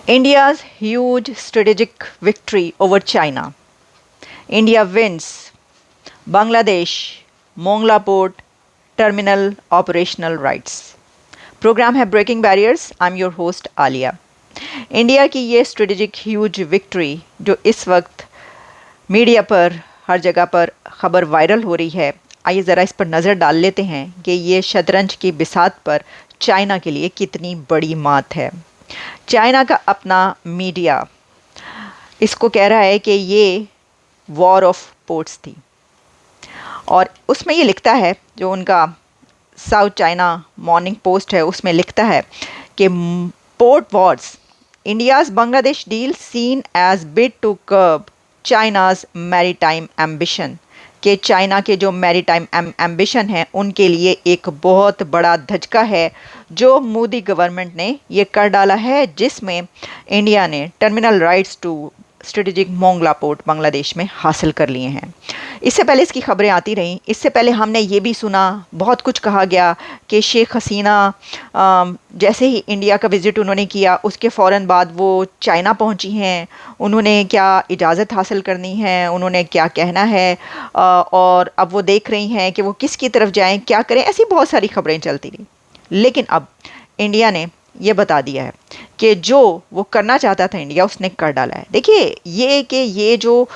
India's huge strategic victory over China. India wins Bangladesh Mongla Port Terminal operational rights. Programme है breaking barriers. I am your host Alia. India की ये strategic huge victory जो इस वक्त media पर हर जगह पर खबर वायरल हो रही है, आइए ज़रा इस पर नज़र डाल लेते हैं कि ये शतरंज की बिसात पर चाइना के लिए कितनी बड़ी मात है। चाइना का अपना मीडिया इसको कह रहा है कि ये वॉर ऑफ पोर्ट्स थी, और उसमें ये लिखता है, जो उनका साउथ चाइना मॉर्निंग पोस्ट है उसमें लिखता है कि port wars India's Bangladesh deal seen as bid to curb China's maritime ambition, कि चाइना के जो मैरीटाइम एम्बिशन है उनके लिए एक बहुत बड़ा धचका है जो मोदी गवर्नमेंट ने ये कर डाला है, जिसमें इंडिया ने terminal rights to strategic Mongla port Bangladesh में हासिल कर लिए हैं। इससे पहले इसकी खबरें आती रहीं। इससे पहले हमने ये भी सुना, बहुत कुछ कहा गया कि शेख हसीना जैसे ही इंडिया का विज़िट उन्होंने किया उसके फ़ौरन बाद वो चाइना पहुंची हैं, उन्होंने क्या इजाज़त हासिल करनी है, उन्होंने क्या कहना है, और अब वो देख रही हैं कि वो किसकी तरफ जाएं, क्या करें। ऐसी बहुत सारी खबरें चलती रहीं, लेकिन अब इंडिया ने ये बता दिया है कि जो वो करना चाहता था इंडिया उसने कर डाला है। देखिए ये जो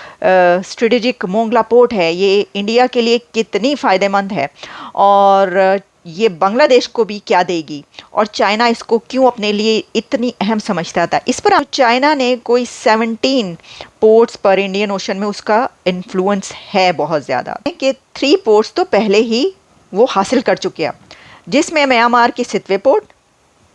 स्ट्रेटेजिक मोंगला पोर्ट है ये इंडिया के लिए कितनी फ़ायदेमंद है, और ये बांग्लादेश को भी क्या देगी, और चाइना इसको क्यों अपने लिए इतनी अहम समझता था। इस पर चाइना ने कोई 17 पोर्ट्स पर इंडियन ओशन में उसका इन्फ्लुएंस है बहुत ज़्यादा, कि 3 पोर्ट्स तो पहले ही वो हासिल कर चुके हैं, जिसमें म्यांमार की सितवे पोर्ट,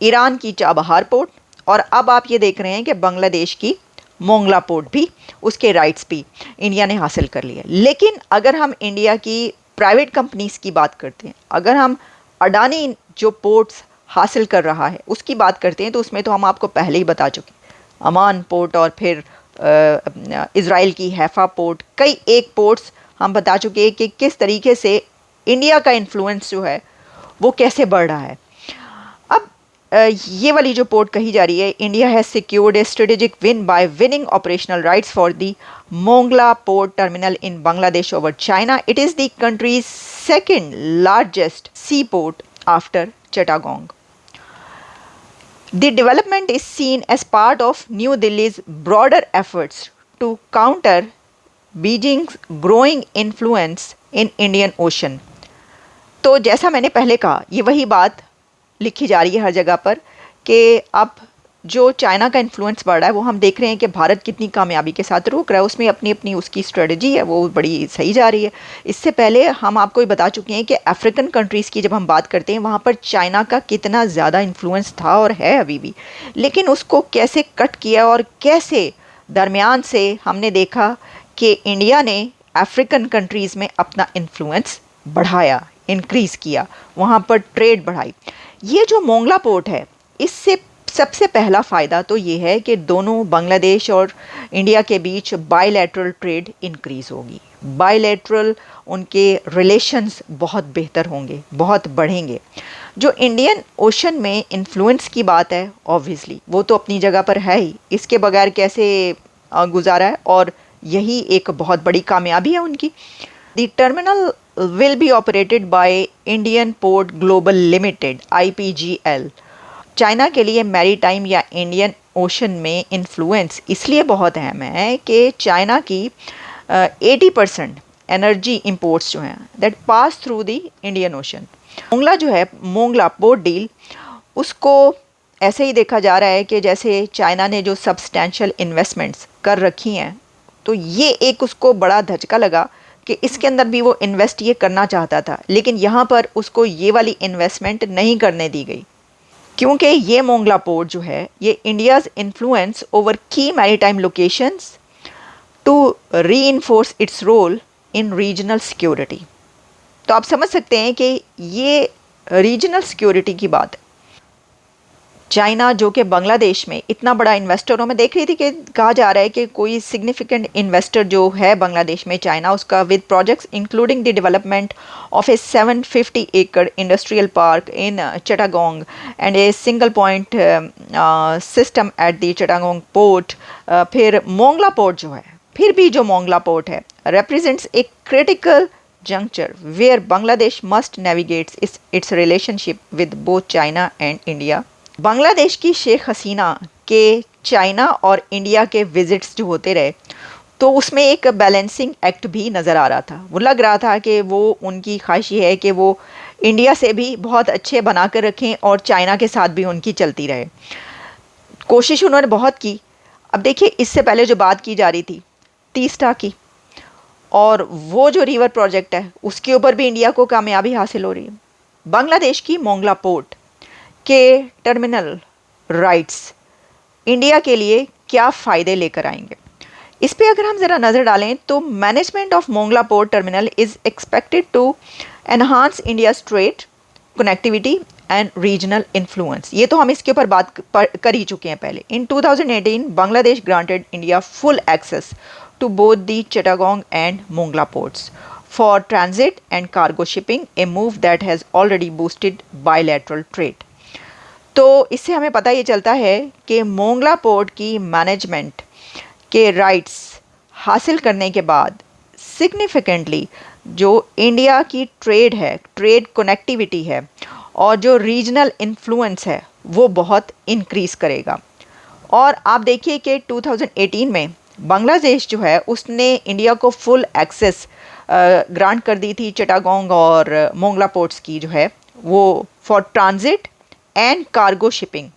ईरान की चाबहार पोर्ट, और अब आप ये देख रहे हैं कि बांग्लादेश की मोंगला पोर्ट भी, उसके राइट्स भी इंडिया ने हासिल कर लिए। लेकिन अगर हम इंडिया की प्राइवेट कंपनीज़ की बात करते हैं, अगर हम अडानी जो पोर्ट्स हासिल कर रहा है उसकी बात करते हैं, तो उसमें तो हम आपको पहले ही बता चुके, अमान पोर्ट और फिर इज़राइल की हैफा पोर्ट, कई एक पोर्ट्स हम बता चुके हैं कि किस तरीके से इंडिया का इन्फ्लुएंस जो है वो कैसे बढ़ रहा है। ये वाली जो पोर्ट कही जा रही है, India has secured A strategic win bye winning operational rights for the Mongla port terminal in Bangladesh over China. It is the countries second largest C port after Chittagong. The development is seen as part of New Delhi's broader efforts to counter Beijing's growing influence in Indian Ocean. तो जैसा मैंने पहले कहा, ये वही बात लिखी जा रही है हर जगह पर कि अब जो चाइना का इन्फ्लुएंस बढ़ रहा है वो हम देख रहे हैं कि भारत कितनी कामयाबी के साथ रोक रहा है, उसमें अपनी अपनी उसकी स्ट्रेटजी है, वो बड़ी सही जा रही है। इससे पहले हम आपको ये बता चुके हैं कि अफ्रीकन कंट्रीज़ की जब हम बात करते हैं वहाँ पर चाइना का कितना ज़्यादा इन्फ्लुएंस था और है अभी भी, लेकिन उसको कैसे कट किया और कैसे दरमियान से हमने देखा कि इंडिया ने अफ्रीकन कंट्रीज़ में अपना इन्फ्लुएंस बढ़ाया, इंक्रीज़ किया, वहाँ पर ट्रेड बढ़ाई। ये जो मोंगला पोर्ट है, इससे सबसे पहला फ़ायदा तो ये है कि दोनों बांग्लादेश और इंडिया के बीच बायलैटरल ट्रेड इंक्रीज़ होगी, बायलैटरल उनके रिलेशंस बहुत बेहतर होंगे, बहुत बढ़ेंगे। जो इंडियन ओशन में इन्फ्लुएंस की बात है, ऑब्वियसली वो तो अपनी जगह पर है ही, इसके बगैर कैसे गुजारा है, और यही एक बहुत बड़ी कामयाबी है उनकी। The terminal will be operated by Indian Port Global Limited IPGL। China के लिए मैरीटाइम या इंडियन ओशन में इन्फ्लुएंस इसलिए बहुत अहम है कि चाइना की 80% एनर्जी इंपोर्ट्स जो हैं that pass through the Indian ocean. Mongla जो है, मोंगला पोर्ट डील, उसको ऐसे ही देखा जा रहा है कि जैसे चाइना ने जो सब्सटैंशियल इन्वेस्टमेंट्स कर रखी हैं, तो ये एक उसको बड़ा धचका लगा कि इसके अंदर भी वो इन्वेस्ट ये करना चाहता था, लेकिन यहाँ पर उसको ये वाली इन्वेस्टमेंट नहीं करने दी गई, क्योंकि ये मोंगला पोर्ट जो है ये India's influence over key maritime locations to reinforce its role in regional security. तो आप समझ सकते हैं कि ये रीजनल सिक्योरिटी की बात है। चाइना जो कि बांग्लादेश में इतना बड़ा इन्वेस्टर हो, मैं देख रही थी कि कहा जा रहा है कि कोई सिग्निफिकेंट इन्वेस्टर जो है बांग्लादेश में चाइना, उसका with projects including the development of a 750 एकड़ industrial park in Chittagong and a single point system at the Chittagong port. फिर मोंगला पोर्ट जो है, फिर भी जो मोंगला पोर्ट है represents a critical juncture where Bangladesh must navigate its relationship with both China and India। Bangladesh की शेख हसीना के चाइना और इंडिया के विजिट्स जो होते रहे, तो उसमें एक बैलेंसिंग एक्ट भी नज़र आ रहा था। वो लग रहा था कि वो उनकी ख्वाहिश है कि वो इंडिया से भी बहुत अच्छे बना कर रखें और चाइना के साथ भी उनकी चलती रहे। कोशिश उन्होंने बहुत की। अब देखिए, इससे पहले जो बात की जा रही थी तीस्ता की, और वो जो रिवर प्रोजेक्ट है उसके ऊपर भी इंडिया को कामयाबी हासिल हो रही है। बांग्लादेश की मोंगला पोर्ट के टर्मिनल राइट्स इंडिया के लिए क्या फ़ायदे लेकर आएंगे, इस पे अगर हम ज़रा नज़र डालें तो management of Mongla port terminal is expected to enhance India's trade connectivity and regional influence. ये तो हम इसके ऊपर बात कर ही चुके हैं पहले। In 2018 Bangladesh granted India full access to both the Chittagong and Mongla ports for transit and cargo shipping, a move that has already boosted bilateral trade। तो इससे हमें पता ये चलता है कि मोंगला पोर्ट की मैनेजमेंट के राइट्स हासिल करने के बाद सिग्निफिकेंटली जो इंडिया की ट्रेड है, ट्रेड कनेक्टिविटी है और जो रीजनल इन्फ्लुएंस है वो बहुत इंक्रीज़ करेगा। और आप देखिए कि 2018 में बांग्लादेश जो है उसने इंडिया को फुल एक्सेस ग्रांट कर दी थी चिटागोंग और मोंगला पोर्ट्स की जो है वो for transit and cargo shipping.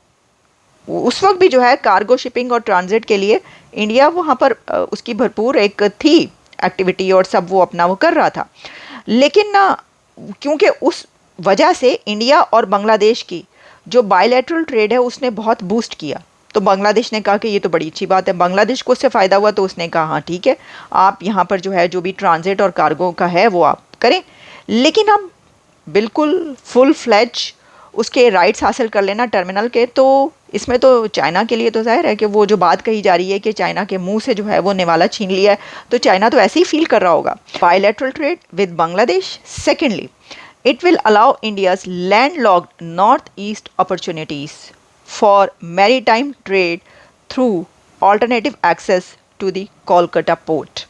उस वक्त भी जो है कार्गो शिपिंग और ट्रांजिट के लिए इंडिया वहाँ पर उसकी भरपूर एक थी एक्टिविटी और सब वो अपना वो कर रहा था। लेकिन ना, क्योंकि उस वजह से इंडिया और बांग्लादेश की जो बायलैटरल ट्रेड है उसने बहुत बूस्ट किया। तो बांग्लादेश ने कहा कि ये तो बड़ी अच्छी बात है, बांग्लादेश को उससे फ़ायदा हुआ, तो उसने कहा हाँ ठीक है, आप यहाँ पर जो है जो भी ट्रांजिट और कार्गो का है वो आप करें, लेकिन हम बिल्कुल फुल फ्लैज उसके राइट्स हासिल कर लेना टर्मिनल के। तो इसमें तो चाइना के लिए तो जाहिर है कि वो जो बात कही जा रही है कि चाइना के मुंह से जो है वो निवाला छीन लिया है, तो चाइना तो ऐसे ही फील कर रहा होगा। Bilateral trade with Bangladesh, secondly it will allow India's landlocked northeast opportunities for maritime trade through alternative access to the Kolkata port।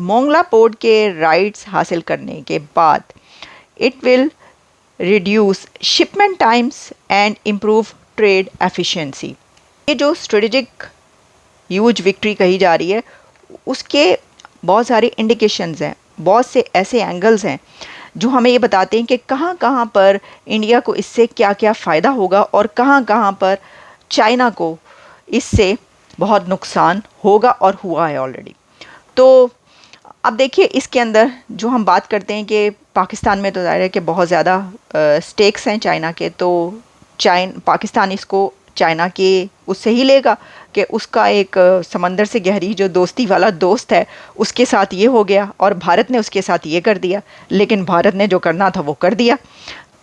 Mongla port के राइट्स हासिल करने के बाद it will reduce shipment times and improve trade efficiency। ये जो strategic huge victory कही जा रही है उसके बहुत सारे इंडिकेशंस हैं, बहुत से ऐसे एंगल्स हैं जो हमें ये बताते हैं कि कहाँ कहाँ पर इंडिया को इससे क्या क्या फ़ायदा होगा और कहाँ कहाँ पर चाइना को इससे बहुत नुकसान होगा और हुआ है ऑलरेडी। तो अब देखिए, इसके अंदर जो हम बात करते हैं कि पाकिस्तान में तो ज़ाहिर है कि बहुत ज़्यादा स्टेक्स हैं चाइना के, तो पाकिस्तान इसको चाइना के उससे ही लेगा कि उसका एक समंदर से गहरी जो दोस्ती वाला दोस्त है उसके साथ ये हो गया और भारत ने उसके साथ ये कर दिया। लेकिन भारत ने जो करना था वो कर दिया।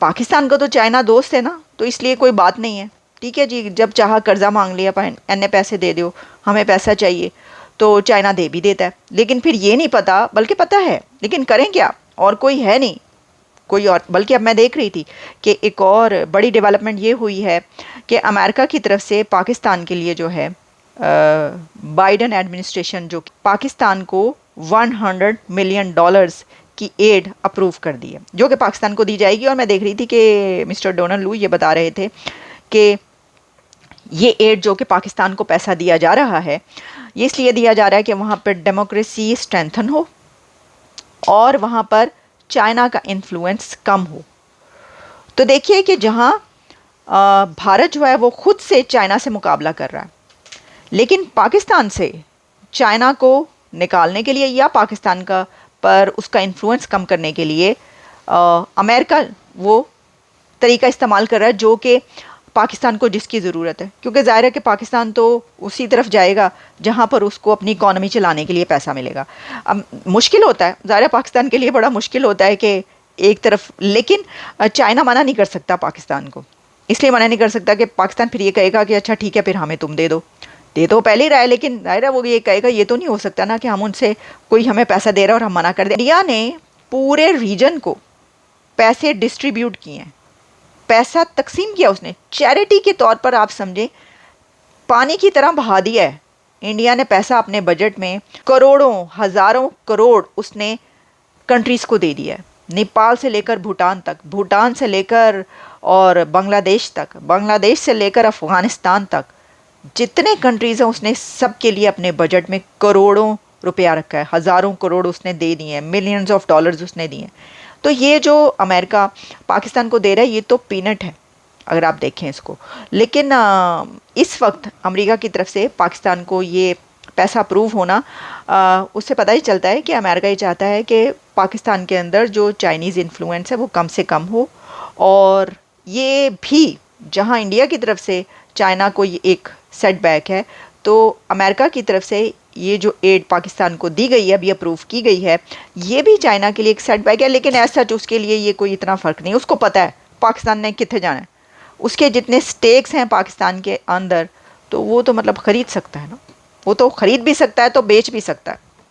पाकिस्तान को तो चाइना दोस्त है ना, तो इसलिए कोई बात नहीं है, ठीक है जी, जब चाहा कर्जा मांग लिया, एने पैसे दे दो, हमें पैसा चाहिए, तो चाइना दे भी देता है। लेकिन फिर ये नहीं पता, बल्कि पता है लेकिन करें क्या, और कोई है नहीं कोई और। बल्कि अब मैं देख रही थी कि एक और बड़ी डेवलपमेंट ये हुई है कि अमेरिका की तरफ से पाकिस्तान के लिए जो है बाइडन एडमिनिस्ट्रेशन जो पाकिस्तान को $100 मिलियन की एड अप्रूव कर दी है, जो कि पाकिस्तान को दी जाएगी। और मैं देख रही थी कि मिस्टर डोनाल्ड लू ये बता रहे थे कि ये एड जो कि पाकिस्तान को पैसा दिया जा रहा है, ये इसलिए दिया जा रहा है कि वहाँ पर डेमोक्रेसी स्ट्रेंथन हो और वहाँ पर चाइना का इन्फ्लुएंस कम हो। तो देखिए कि जहाँ भारत जो है वो खुद से चाइना से मुकाबला कर रहा है, लेकिन पाकिस्तान से चाइना को निकालने के लिए या पाकिस्तान का पर उसका इन्फ्लुएंस कम करने के लिए अमेरिका वो तरीका इस्तेमाल कर रहा है जो कि पाकिस्तान को जिसकी ज़रूरत है, क्योंकि ज़ाहिर है कि पाकिस्तान तो उसी तरफ जाएगा जहाँ पर उसको अपनी इकॉनमी चलाने के लिए पैसा मिलेगा। अब मुश्किल होता है, ज़ाहिर है पाकिस्तान के लिए बड़ा मुश्किल होता है कि एक तरफ, लेकिन चाइना मना नहीं कर सकता पाकिस्तान को इसलिए मना नहीं कर सकता कि पाकिस्तान फिर ये कहेगा कि अच्छा ठीक है फिर हमें तुम दे दो पहले ही रहा है, लेकिन जाहिर है वो ये कहेगा, ये तो नहीं हो सकता ना कि हम उनसे, कोई हमें पैसा दे रहा है और हम मना कर दें। इंडिया ने पूरे रीजन को पैसे डिस्ट्रीब्यूट किए हैं, पैसा तकसीम किया उसने चैरिटी के तौर पर, आप समझें पानी की तरह बहा दिया है। इंडिया ने पैसा अपने बजट में करोड़ों हजारों करोड़ उसने कंट्रीज़ को दे दिया है, नेपाल से लेकर भूटान तक, भूटान से लेकर और बांग्लादेश तक, बांग्लादेश से लेकर अफ़गानिस्तान तक, जितने कंट्रीज़ हैं उसने सब के लिए अपने बजट में करोड़ों रुपया रखा है, हज़ारों करोड़ उसने दे दिए हैं, मिलियंस ऑफ डॉलर्स उसने दिए हैं। तो ये जो अमेरिका पाकिस्तान को दे रहा है ये तो पीनट है अगर आप देखें इसको, लेकिन इस वक्त अमेरिका की तरफ से पाकिस्तान को ये पैसा अप्रूव होना, उससे पता ही चलता है कि अमेरिका ये चाहता है कि पाकिस्तान के अंदर जो चाइनीज़ इन्फ्लुएंस है वो कम से कम हो, और ये भी जहां इंडिया की तरफ से चाइना को ये एक सेटबैक है, तो अमेरिका की तरफ से ये जो एड पाकिस्तान को दी गई है, अभी अप्रूव की गई है, ये भी चाइना के लिए एक सेटबैक है, लेकिन ऐसा सच उसके लिए ये कोई इतना फ़र्क नहीं, उसको पता है पाकिस्तान ने कितने जाना है, उसके जितने स्टेक्स हैं पाकिस्तान के अंदर, तो वो तो मतलब ख़रीद सकता है ना, वो तो ख़रीद भी सकता है तो बेच भी सकता है।